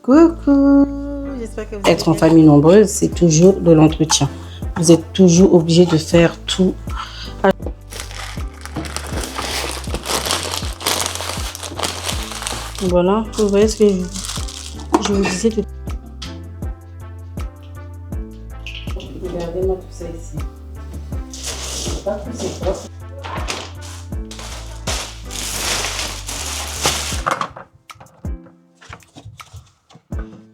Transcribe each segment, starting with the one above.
Coucou, j'espère que vous allez être en famille nombreuse, c'est toujours de l'entretien. Vous êtes toujours obligé de faire tout. Voilà, vous voyez ce que je vous disais tout. Regardez-moi tout ça ici. C'est pas tout, c'est propre.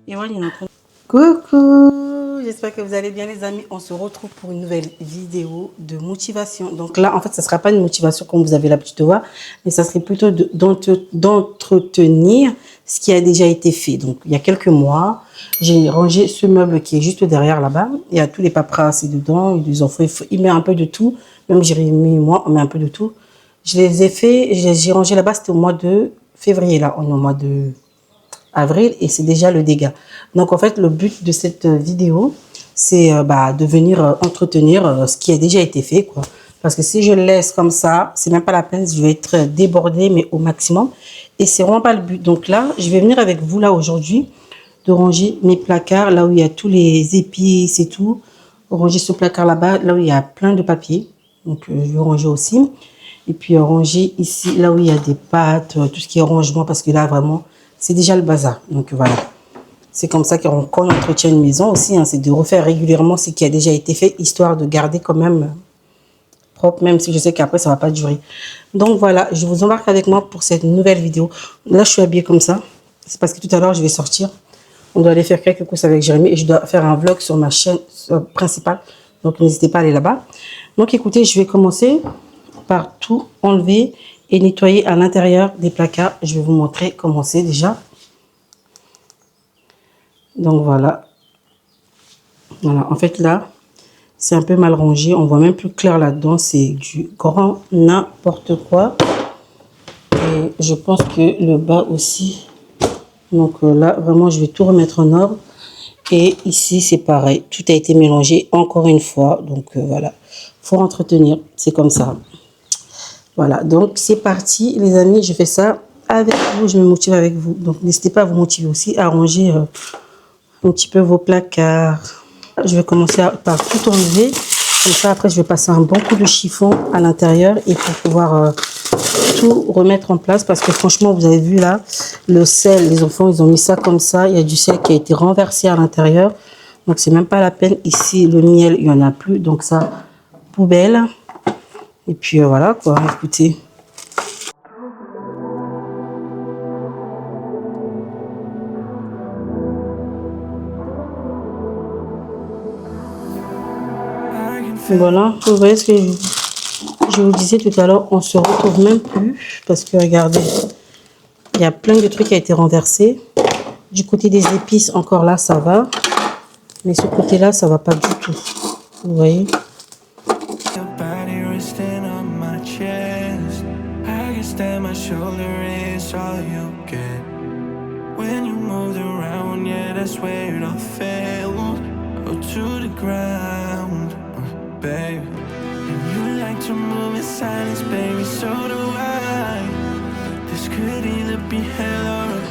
Et voilà, il est en train de... Coucou, j'espère que vous allez bien les amis. On se retrouve pour une nouvelle vidéo de motivation. Donc là, en fait, ça ne sera pas une motivation comme vous avez l'habitude de voir, mais ça serait plutôt d'entretenir ce qui a déjà été fait. Donc, il y a quelques mois, j'ai rangé ce meuble qui est juste derrière là-bas. Il y a tous les paperasses dedans, les enfants, il met un peu de tout. Même Jérémy et moi, on met un peu de tout. Je les ai fait, j'ai rangé là-bas, c'était au mois de février, là. On est au mois de avril et c'est déjà le dégât. Donc en fait le but de cette vidéo c'est de venir entretenir ce qui a déjà été fait quoi. Parce que si je le laisse comme ça, c'est même pas la peine, je vais être débordée mais au maximum et c'est vraiment pas le but. Donc là je vais venir avec vous là aujourd'hui de ranger mes placards là où il y a tous les épices et tout, ranger ce placard là-bas là où il y a plein de papiers. Donc je vais ranger aussi et puis ranger ici là où il y a des pâtes, tout ce qui est rangement parce que là vraiment c'est déjà le bazar. Donc voilà, c'est comme ça qu'on entretient une maison aussi, hein, c'est de refaire régulièrement ce qui a déjà été fait, histoire de garder quand même propre, même si je sais qu'après ça va pas durer. Donc voilà, je vous embarque avec moi pour cette nouvelle vidéo. Là je suis habillée comme ça, c'est parce que tout à l'heure je vais sortir. On doit aller faire quelques courses avec Jérémy et je dois faire un vlog sur ma chaîne principale. Donc n'hésitez pas à aller là-bas. Donc écoutez, je vais commencer par tout enlever et nettoyer à l'intérieur des placards. Je vais vous montrer comment c'est déjà. Donc voilà. Voilà, en fait là, c'est un peu mal rangé. On voit même plus clair là-dedans. C'est du grand n'importe quoi. Et je pense que le bas aussi. Donc là, vraiment, je vais tout remettre en ordre. Et ici, c'est pareil. Tout a été mélangé encore une fois. Donc voilà, faut entretenir. C'est comme ça. Voilà, donc c'est parti les amis, je fais ça avec vous, je me motive avec vous. Donc n'hésitez pas à vous motiver aussi, à ranger un petit peu vos placards. Je vais commencer par tout enlever. Comme ça, après, je vais passer un bon coup de chiffon à l'intérieur et pour pouvoir tout remettre en place. Parce que franchement, vous avez vu là, le sel, les enfants, ils ont mis ça comme ça. Il y a du sel qui a été renversé à l'intérieur. Donc, c'est même pas la peine. Ici, le miel, il n'y en a plus. Donc ça, poubelle. Et puis voilà quoi, écoutez. Voilà, vous voyez ce que je vous disais tout à l'heure, on se retrouve même plus parce que regardez, il y a plein de trucs qui a été renversés. Du côté des épices, encore là, ça va. Mais ce côté-là, ça va pas du tout. Vous voyez?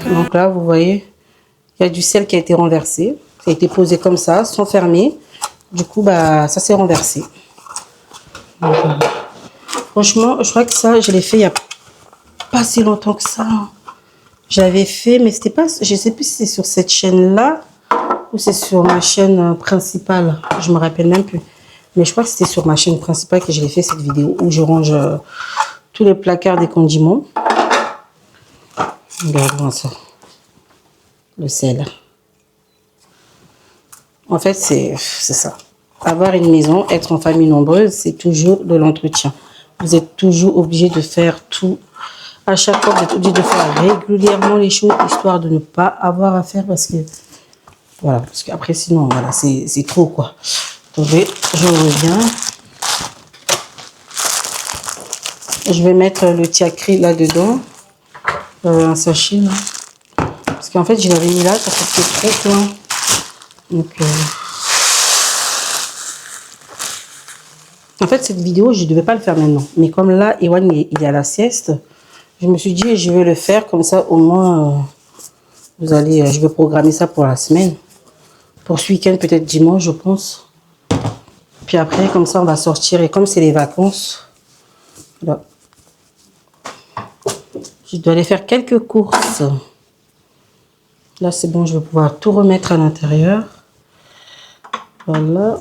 Donc là, vous voyez, il y a du sel qui a été renversé. Ça a été posé comme ça, sans fermer. Du coup, ça s'est renversé. Donc, franchement, je crois que ça, je l'ai fait il n'y a pas si longtemps que ça. J'avais fait, mais c'était pas, je sais plus si c'est sur cette chaîne-là ou c'est sur ma chaîne principale. Je me rappelle même plus. Mais je crois que c'était sur ma chaîne principale que je l'ai fait cette vidéo où je range tous les placards des condiments. Regardez ça. Le sel. En fait, c'est ça. Avoir une maison, être en famille nombreuse, c'est toujours de l'entretien. Vous êtes toujours obligé de faire tout. À chaque fois, vous êtes obligé de faire régulièrement les choses, histoire de ne pas avoir à faire parce que... Voilà, parce qu'après, sinon, voilà, c'est trop, quoi. Attendez, je reviens. Je vais mettre le tiakri là-dedans. Un sachet, là. Parce qu'en fait, je l'avais mis là, parce que c'était trop plein. Donc... En fait, cette vidéo, je ne devais pas le faire maintenant. Mais comme là, Ewan, il est à la sieste, je me suis dit, je vais le faire comme ça, au moins, Vous allez, je vais programmer ça pour la semaine. Pour ce week-end, peut-être dimanche, je pense. Puis après, comme ça, on va sortir. Et comme c'est les vacances, là, je dois aller faire quelques courses. Là, c'est bon, je vais pouvoir tout remettre à l'intérieur. Voilà.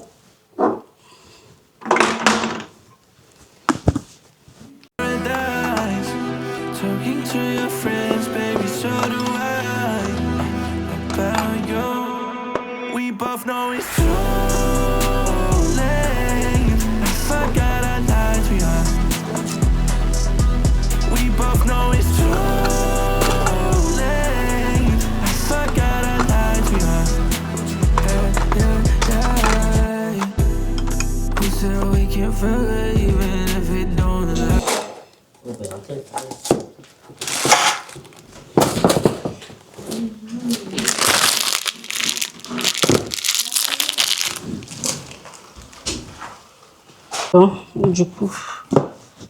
Bon, du coup,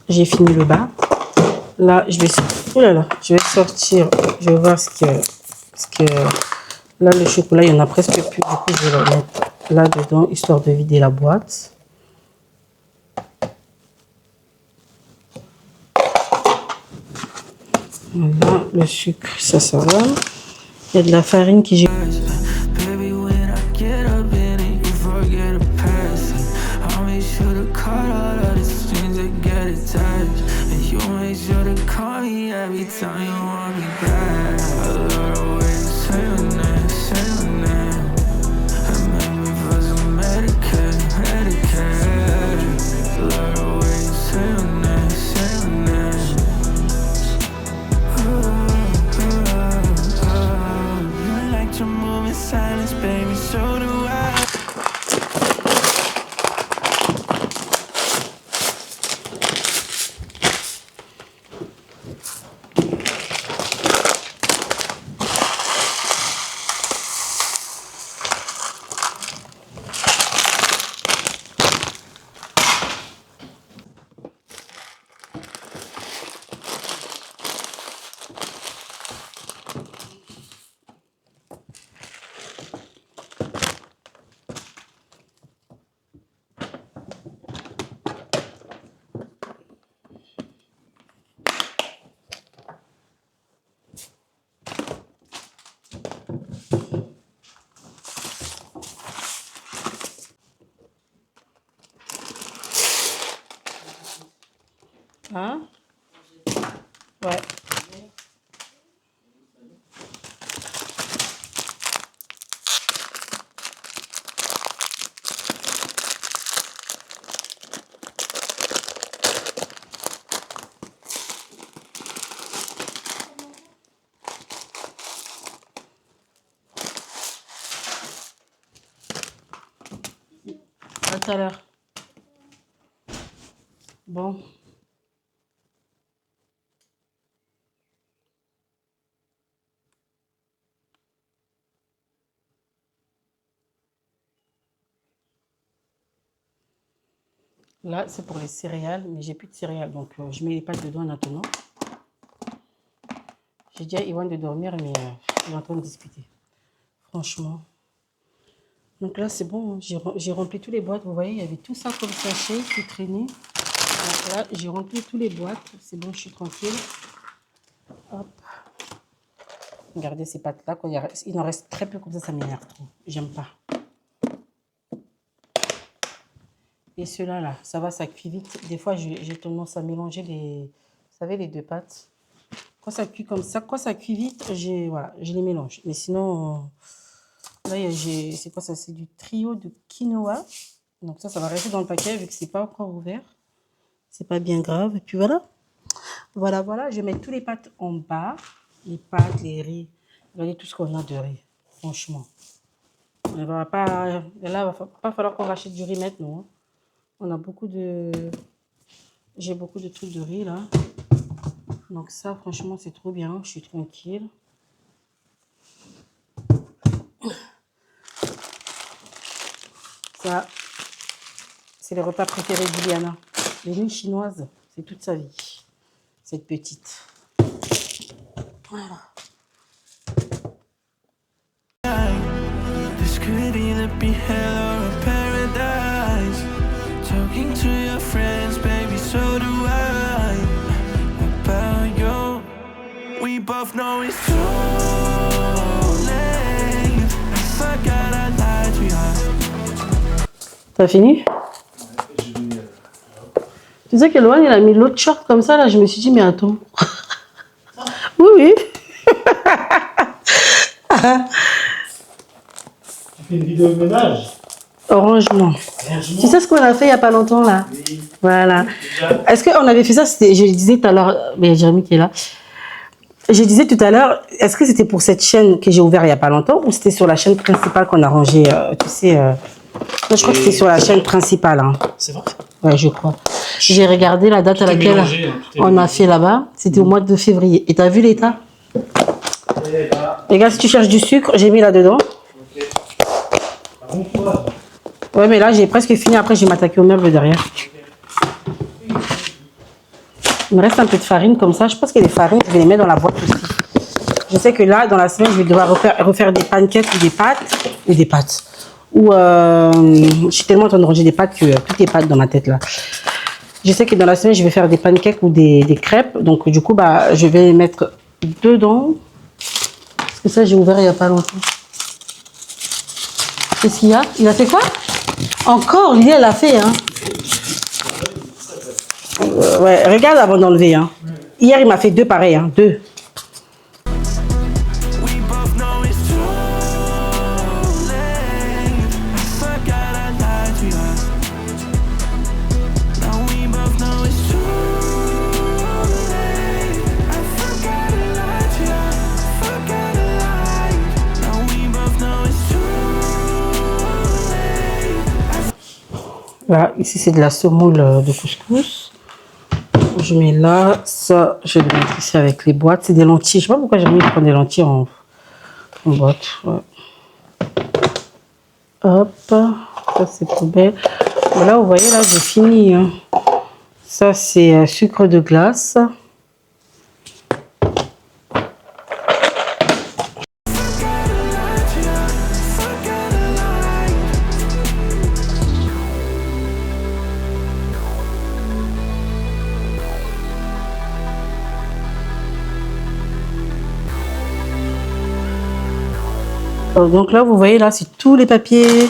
j'ai fini le bas. Là, je vais sortir. Je vais voir ce que là, le chocolat, il y en a presque plus. Du coup, je vais le mettre là-dedans, histoire de vider la boîte. Voilà, le sucre, ça va. Il y a de la farine qui j'ai. Hein? Ouais. À tout à l'heure. Bon. Là, c'est pour les céréales, mais j'ai plus de céréales, donc je mets les pâtes dedans maintenant. J'ai dit à Iwan de dormir, mais il est en train de discuter. Franchement. Donc là, c'est bon, j'ai rempli toutes les boîtes. Vous voyez, il y avait tout ça comme sachet qui traînait. Donc là, j'ai rempli toutes les boîtes. C'est bon, je suis tranquille. Hop. Regardez ces pâtes-là. Il en reste très peu comme ça m'énerve trop. J'aime pas. Et ceux-là, là, ça va, ça cuit vite. Des fois, j'ai tendance à mélanger vous savez, les deux pâtes. Quand ça cuit comme ça, quand ça cuit vite, voilà, je les mélange. Mais sinon, là, c'est quoi ça? C'est du trio de quinoa. Donc ça va rester dans le paquet vu que c'est pas encore ouvert. C'est pas bien grave. Et puis voilà. Voilà. Je mets tous les pâtes en bas. Les pâtes, les riz. Regardez tout ce qu'on a de riz. Franchement. Là, il va pas falloir qu'on rachète du riz maintenant. Hein. On a j'ai beaucoup de trucs de riz là. Donc ça, franchement, c'est trop bien. Je suis tranquille. Ça, c'est les repas préférés d'Iliana. Les nuits chinoises, c'est toute sa vie. Cette petite. Voilà. T'as fini? Tu sais que Loan, il a mis l'autre short comme ça, là, je me suis dit, mais attends. Oui, oui. Tu fais une vidéo de ménage? Rangement. Tu sais ce qu'on a fait il n'y a pas longtemps, là? Oui. Voilà. Est-ce qu'on avait fait ça? Je disais tout à l'heure, mais Jérémy qui est là. Je disais tout à l'heure, est-ce que c'était pour cette chaîne que j'ai ouverte il n'y a pas longtemps ou c'était sur la chaîne principale qu'on a rangé, tu sais, moi, je crois que c'était sur la chaîne principale. Hein. C'est vrai? Ouais, je crois. J'ai regardé la date à laquelle mélangé, hein, on a fait là-bas. C'était au mois de février. Et tu as vu l'état? Les gars, si tu cherches du sucre, j'ai mis là-dedans. Ok. Bon courage. Ouais, mais là, j'ai presque fini. Après, je vais m'attaquer au meuble derrière. Il me reste un peu de farine comme ça. Je pense que les farines, je vais les mettre dans la boîte aussi. Je sais que là, dans la semaine, je vais devoir refaire des pancakes ou des pâtes. Ou des pâtes. Ou je suis tellement en train de ranger des pâtes que toutes les pâtes dans ma tête là. Je sais que dans la semaine, je vais faire des pancakes ou des crêpes. Donc, du coup, bah, je vais les mettre dedans. Parce que ça, j'ai ouvert il n'y a pas longtemps. Qu'est-ce qu'il y a? Il a fait quoi? Encore, lui, elle a fait, hein. Ouais, regarde avant d'enlever, hein. Hier, il m'a fait deux pareils, hein. Deux. Voilà, ici c'est de la semoule de couscous. Je mets là, ça, je vais le mettre ici avec les boîtes. C'est des lentilles. Je sais pas pourquoi j'ai envie de prendre des lentilles en boîte. Ouais. Hop, ça c'est poubelle. Voilà, vous voyez là, j'ai fini. Hein. Ça c'est sucre de glace. Donc là, vous voyez, là, c'est tous les papiers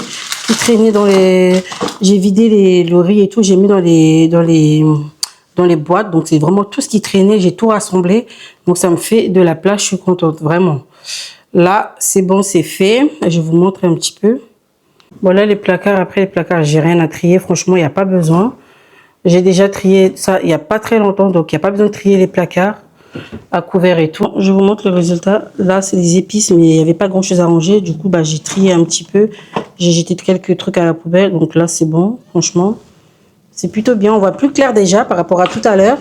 qui traînaient dans les... J'ai vidé le riz et tout, j'ai mis dans les boîtes. Donc, c'est vraiment tout ce qui traînait, j'ai tout rassemblé. Donc, ça me fait de la place, je suis contente, vraiment. Là, c'est bon, c'est fait. Je vais vous montrer un petit peu. Voilà les placards. Après les placards, j'ai rien à trier. Franchement, il n'y a pas besoin. J'ai déjà trié ça il n'y a pas très longtemps, donc il n'y a pas besoin de trier les placards à couvert et tout. Je vous montre le résultat. Là, c'est des épices, mais il n'y avait pas grand chose à ranger. Du coup, bah, j'ai trié un petit peu. J'ai jeté quelques trucs à la poubelle. Donc là, c'est bon, franchement. C'est plutôt bien. On voit plus clair déjà par rapport à tout à l'heure.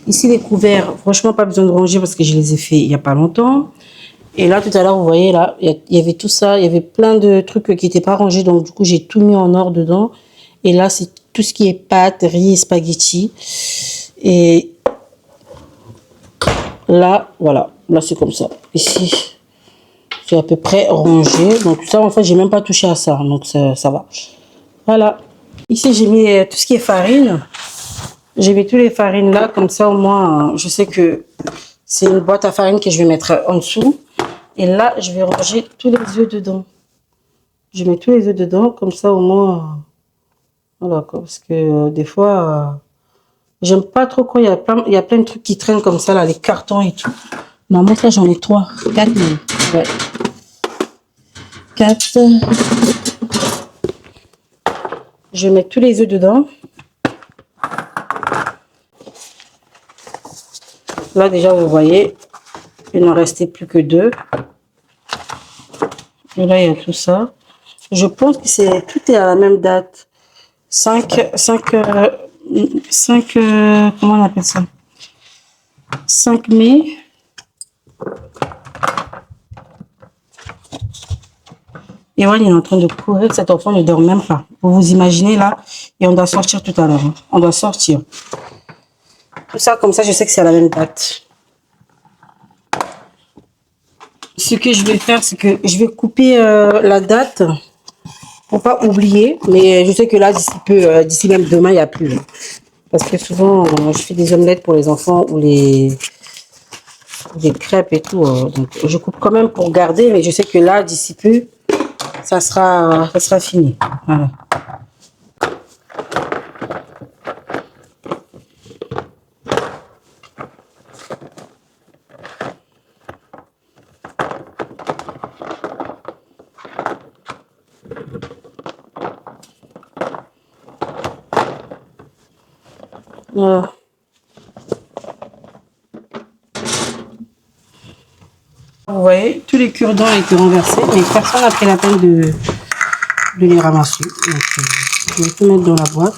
Ici, les couverts, franchement, pas besoin de ranger parce que je les ai fait il n'y a pas longtemps. Et là, tout à l'heure, vous voyez, là, il y avait tout ça. Il y avait plein de trucs qui n'étaient pas rangés. Donc, du coup, j'ai tout mis en ordre dedans. Et là, c'est tout ce qui est pâtes, riz et spaghettis. Et là, voilà. Là, c'est comme ça. Ici, c'est à peu près rangé. Donc, ça, en fait, j'ai même pas touché à ça. Donc, ça va. Voilà. Ici, j'ai mis tout ce qui est farine. J'ai mis toutes les farines là. Comme ça, au moins, je sais que c'est une boîte à farine que je vais mettre en dessous. Et là, je vais ranger tous les œufs dedans. Je mets tous les œufs dedans. Comme ça, au moins... Voilà, quoi, parce que des fois, j'aime pas trop quand il y a plein de trucs qui traînent comme ça, là, les cartons et tout. Non, moi, ça, j'en ai 3, 4 même. Ouais. 4. Je vais mettre tous les œufs dedans. Là, déjà, vous voyez, il n'en restait plus que 2. Et là, il y a tout ça. Je pense que tout est à la même date. 5, comment on appelle ça? 5 mai. Et voilà, il est en train de courir. Cet enfant ne dort même pas. Vous vous imaginez là? Et on doit sortir tout à l'heure. Hein. On doit sortir. Tout ça, comme ça, je sais que c'est à la même date. Ce que je vais faire, c'est que je vais couper la date. Pour pas oublier, mais je sais que là, d'ici même demain, il n'y a plus. Parce que souvent, je fais des omelettes pour les enfants ou des crêpes et tout. Donc, je coupe quand même pour garder, mais je sais que là, d'ici peu, ça sera fini. Voilà. Vous voyez, tous les cure-dents ont été renversés, mais personne n'a pris la peine de les ramasser. Donc, je vais tout mettre dans la boîte.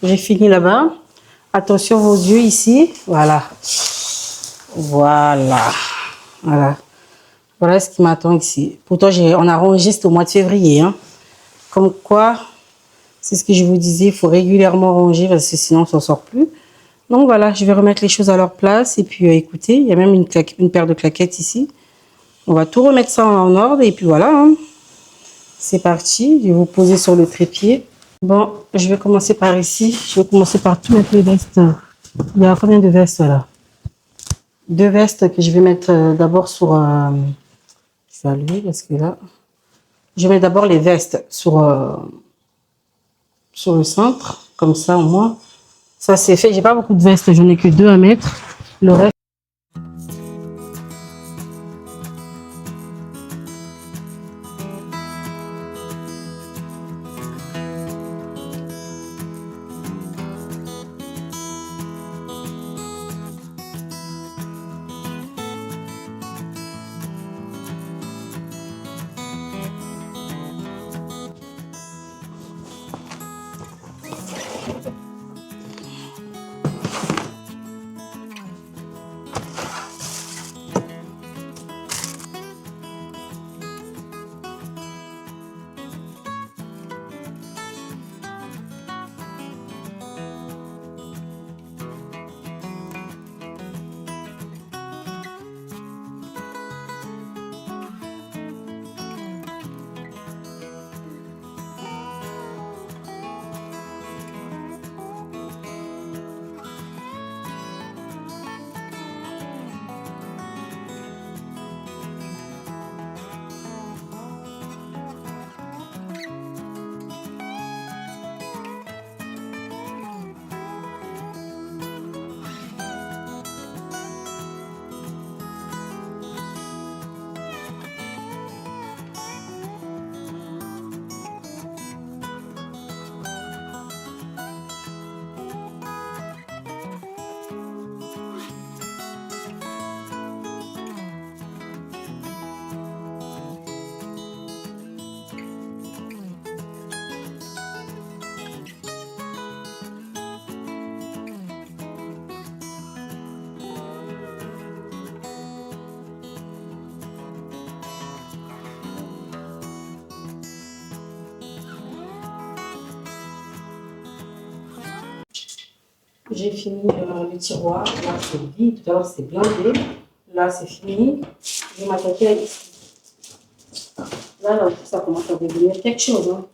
J'ai fini là-bas. Attention vos yeux ici. Voilà. Voilà. Voilà. Voilà ce qui m'attend ici. Pourtant, on a rangé, c'était au mois de février. Hein. Comme quoi, c'est ce que je vous disais, il faut régulièrement ranger parce que sinon, on ne s'en sort plus. Donc voilà, je vais remettre les choses à leur place. Et puis, écoutez, il y a même une paire de claquettes ici. On va tout remettre ça en ordre. Et puis voilà. Hein. C'est parti. Je vais vous poser sur le trépied. Bon, je vais commencer par ici. Je vais commencer par tout mettre les vestes. Il y a combien de vestes là? 2 vestes que je vais mettre d'abord sur... je vais allumer parce que là... Je mets d'abord les vestes sur le centre. Comme ça au moins. Ça c'est fait. J'ai pas beaucoup de vestes. J'en ai que 2 à mettre. Le reste... J'ai fini le tiroir. Là, c'est vide. Tout à l'heure, c'est blindé. Là, c'est fini. Je vais m'attaquer à ici. Là, ça commence à devenir quelque chose. Hein.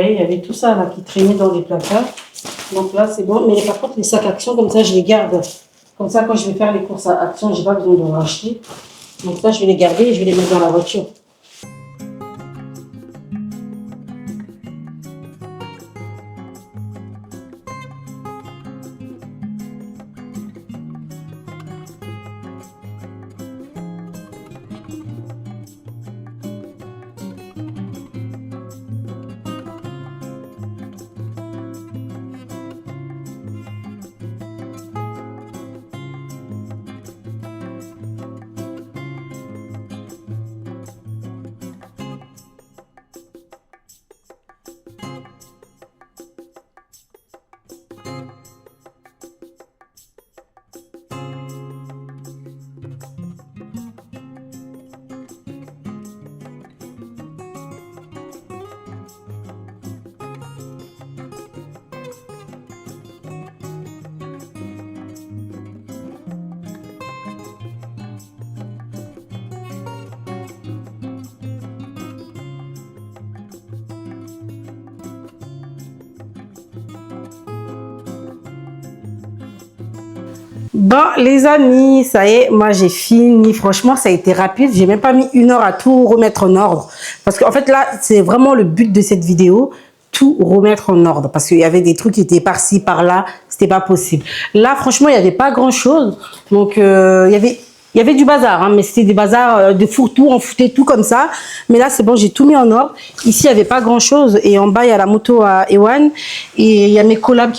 Il y avait tout ça là qui traînait dans les placards. Donc là, c'est bon. Mais par contre, les sacs Action, comme ça, je les garde. Comme ça, quand je vais faire les courses à Action, je n'ai pas besoin de racheter. Donc ça, je vais les garder et je vais les mettre dans la voiture. Bon, les amis, ça y est, moi j'ai fini. Franchement, ça a été rapide. J'ai même pas mis 1 heure à tout remettre en ordre. Parce qu'en fait, là, c'est vraiment le but de cette vidéo. Tout remettre en ordre. Parce qu'il y avait des trucs qui étaient par-ci, par-là. C'était pas possible. Là, franchement, il n'y avait pas grand-chose. Donc, il y avait du bazar, hein, mais c'était des bazars de fourre-tout, on foutait tout comme ça. Mais là, c'est bon, j'ai tout mis en ordre. Ici, il n'y avait pas grand-chose. Et en bas, il y a la moto à Ewan. Et il y a mes collabs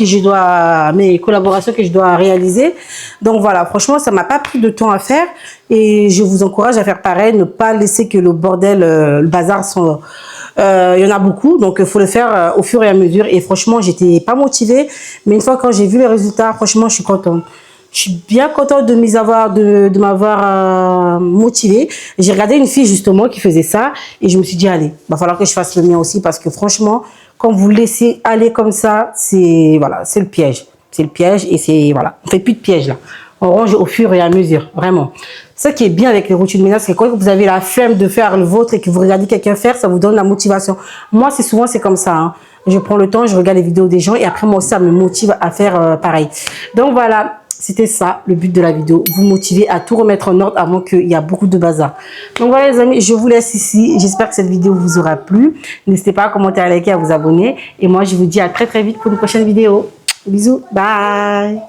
mes collaborations que je dois réaliser. Donc voilà, franchement, ça m'a pas pris de temps à faire. Et je vous encourage à faire pareil, ne pas laisser que le bordel, le bazar il y en a beaucoup, donc il faut le faire au fur et à mesure. Et franchement, j'étais pas motivée. Mais une fois quand j'ai vu les résultats, franchement, je suis contente. Je suis bien contente de m'avoir motivée. J'ai regardé une fille justement qui faisait ça et je me suis dit allez, va falloir que je fasse le mien aussi parce que franchement, quand vous laissez aller comme ça, c'est voilà, c'est le piège. C'est le piège et c'est voilà, on fait plus de piège là. On range au fur et à mesure, vraiment. Ce qui est bien avec les routines de ménage, c'est que quand vous avez la flemme de faire le vôtre et que vous regardez quelqu'un faire, ça vous donne la motivation. Moi, c'est comme ça. Hein. Je prends le temps, je regarde les vidéos des gens et après moi aussi, ça me motive à faire pareil. Donc voilà. C'était ça, le but de la vidéo. Vous motiver à tout remettre en ordre avant qu'il y a beaucoup de bazar. Donc voilà les amis, je vous laisse ici. J'espère que cette vidéo vous aura plu. N'hésitez pas à commenter, à liker, à vous abonner. Et moi, je vous dis à très très vite pour une prochaine vidéo. Bisous, bye.